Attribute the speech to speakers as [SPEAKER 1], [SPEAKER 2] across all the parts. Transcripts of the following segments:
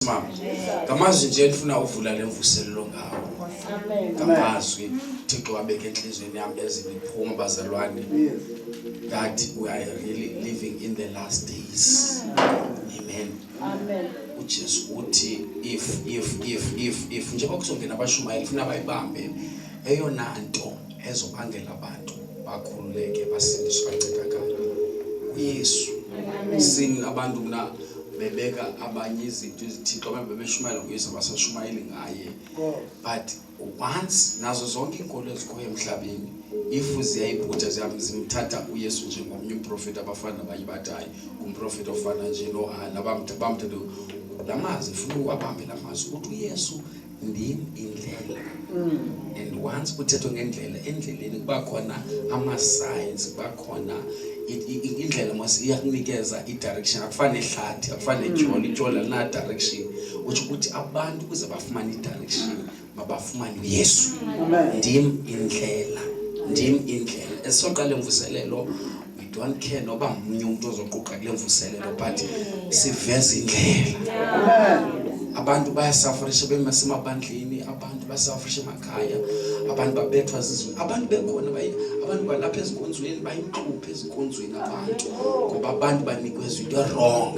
[SPEAKER 1] mama. Ngamazwi nje ndifuna uvula lemvuselelo ngawo. Ngamazwi Thixo wabeka enhlizweni yami eziliphuma bazalwane. That we are really living in the last days. Amen.
[SPEAKER 2] Amen.
[SPEAKER 1] Ujesu uthi if njengoba kuzongena abashumayeli funa bayibambe eyona nto ezobangela abantu bakhululeke basindiswe bancedakala uYesu. Sini abantu kuna bebeka abanye izinto ezithixo bebeshumayela ngoYesu abasashumayeli ngaye. But once nazo zonke inkolo ezikhoyo emhlabeni if ziyayibutha zimthatha uYesu njengomnye umprofeti abafana nabanye batayi umprofeti ofana nje noHana bamthatha lamazi ufuna uwabambe lamazi ukuthi uYesu ndimi indlela. And once kuthethwa ngendlela endleleni kuba khona ama signs kuba khona indlela mase iyakunikeza i-direction akufane ehlathi akufane ijoli lina direction ukuthi abantu kuze bafumane i-direction mabafumane uYesu. Ndimi indlela esoqala emvuselelo we don't care noba umunye umuntu ozoquqa kule mvuselelo but siveza indlela. Abantu bayasafarisha bemasebandleni abantu basafarisha emakhaya abantu babethwa zizwe abantu bekhona abantu balapha ezinkonzweni bayinhluphe ezinkonzweni abantu ngoba abantu banikezwe into wrong.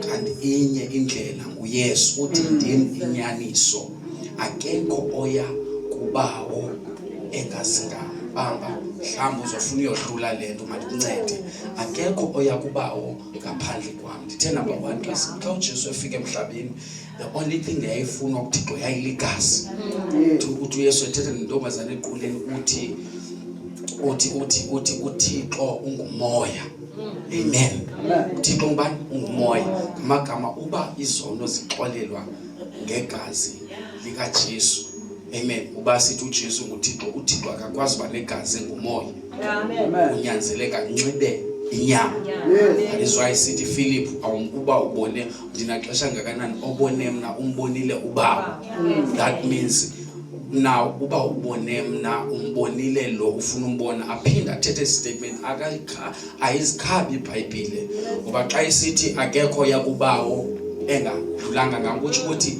[SPEAKER 1] Kanti inye indlela nguYesu uthi ndimi inyaniso akekho oya kubawo engazingama bamba mhlawumbe uzofuna uyodlula lento mandikuncede akekho oya kubawo ngaphandle kwami. Ndithe number 1 xa uJesu efika emhlabeni the only thing ayifuna ukuthixo yayiligazi. Uthi uYesu ethetha nentombazana equleni uthi uThixo ungumoya. Amen. uThixo ngubani? Ungumoya. Ngamagama uba izono zixolelwa ngegazi likaJesu. Amen. Uba sithi uJesu nguThixo uThixo akakwazi uba negazi ngumoya. Amen. Unyanzeleka nxibe inyama. That is why sithi Philip uba ubone ndinaxesha ngakanani obone mna umbonile ubaba. That means now uba ubone mna umbonile lo ufuna umbona aphinda athethe statement ayizikhabi iBhayibhile ngoba xa isithi akekho yakubawo engadlulanga ngakuthi ukuthi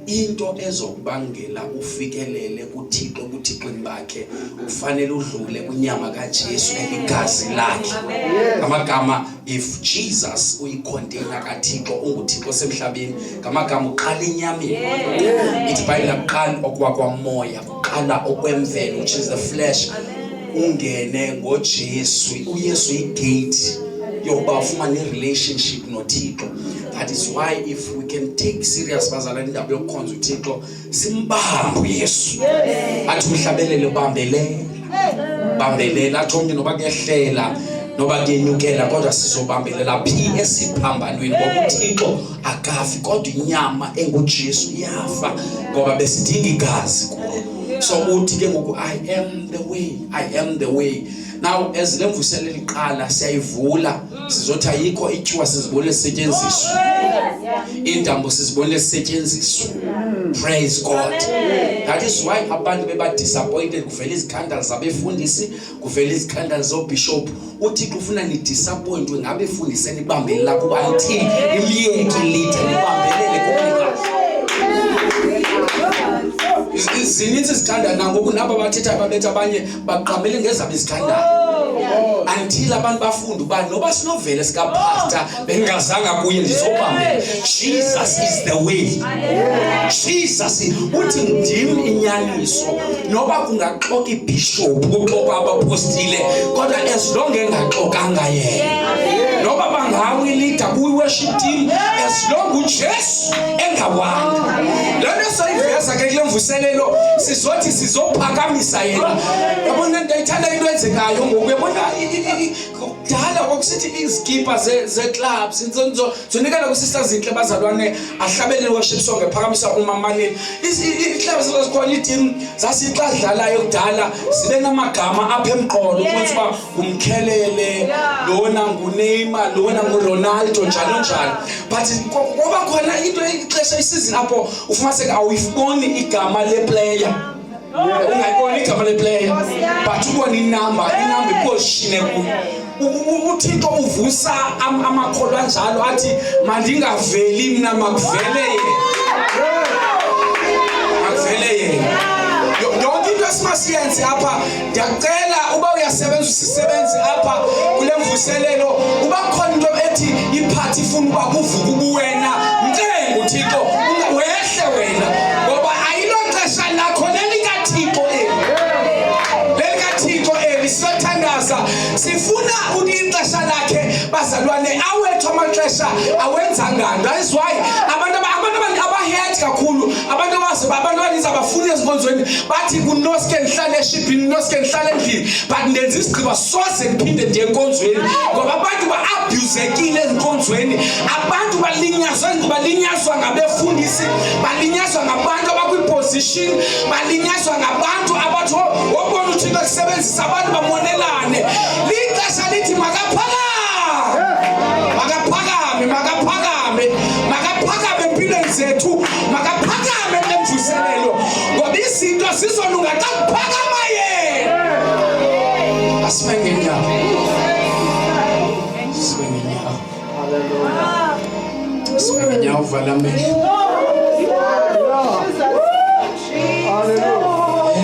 [SPEAKER 1] into ezokubangela ufikelele kuThixo kuThixweni bakhe ufanele udlule kunyama kaJesu eligazi lakhe. Ngamagama if Jesus uyicontainer kaThixo unguThixo semhlabeni ngamagama uqala inyameni. Ithi Bible uqala okwamoya uqala okwemvelo which is the flesh ungene ngoJesu. uYesu igate yokuba ufumane relationship noThixo. That is why if we can take serious bazalwane indaba yokukhonza uThixo simbambe uYesu. Athi umhlabelele bambelela athi onke noba kuyehlela noba kuyenyukela kodwa sizobambelela phi esiphambanweni ngoba uThixo akafi kodwa inyama enguJesu iyafa ngoba besidinga igazi kulo. So uthi ke ngoku I am the way. Now as lemvuselelo iqala siyayivula sizothi ayikho ityuwa sizibone sisetshenziswa indambo sizibone sisetshenziswa. Praise God. That is why abantu beba disappointed kuvela izikhandala zabefundisi kuvela izikhandala zobishop. uThixo ufuna ni disappointwe ngabefundisi nibambelela kuba until imiyeke litha nibambelele kuphela. Izininzi izikhandala nangoku nabo bathetha babetha abanye baqamele ngezabo izikhandala. Until abantu bafunda uba noba sinovele sika pastor bengazanga kuye ndizobambela. Jesus is the way. Jesus uthi ndimi inyaniso noba kungaxoka ibishop ukuxoka abapostile kodwa as long engaxokanga yena noba bangawi leader kuyi worship team as long uJesu engawanga. Lona sayiveza ke kule mvuselelo sizothi sizophakamisa yena. Yabona ndayithanda into enzekayo ngoku uyabona kudala ngokusithi izikipa ze-clubs zonikana ku-sisters inhle bazalwane ahlabele worship song ephakamisa umamanini. Ii-clubs zazikhona iiteam zasixa dlalayo kudala zibe namagama apha emqolo ukwenza uba umkhelele lona nguNeymar lona nguRonaldo njalo njalo. But ngoba khona into ixesha isizini apho ufumaniseka awuyifuni igama leplayer. Ungayibona igama leplayer but ubona inamba iposition kuyo. uThixo uvusa amakholwa njalo athi mandingaveli mina makuvele yena. Makuvele yena. Yonke into esimasiyenze apha ndiyacela uba uyasebenza usisebenzi apha kule mvuselelo uba khona into ethi iphathi ifuna uba kuvuka ubuwena mcenga uThixo wehle wena ngoba ayilo xesha lakho lelikaThixo siyothandaza sifuna ixesha lakhe bazalwane awethu amaxesha awenza ngani. That's why abantu abahead kakhulu abantu abaninzi abafuna ezinkonzweni bathi kunoske ngihlale eshibhini noske ngihlale endlini but ndenza isigqiba soze ngiphinde ndiye enkonzweni ngoba abantu ba-abuzekile ezinkonzweni. Abantu balinyazwa ngabefundisi, balinyazwa ngabantu abakwi-position, balinyazwa ngabantu abathi wobona uThixo esebenzisa abantu bamonelane. Lixesha lithi makaphakame empilweni zethu, makaphakame emvuselelo ngoba izinto zizolunga xa kuphakama yena. Asibe ngenyawo. Sibe ngenyawo. Sibe ngenyawo vala amehlo.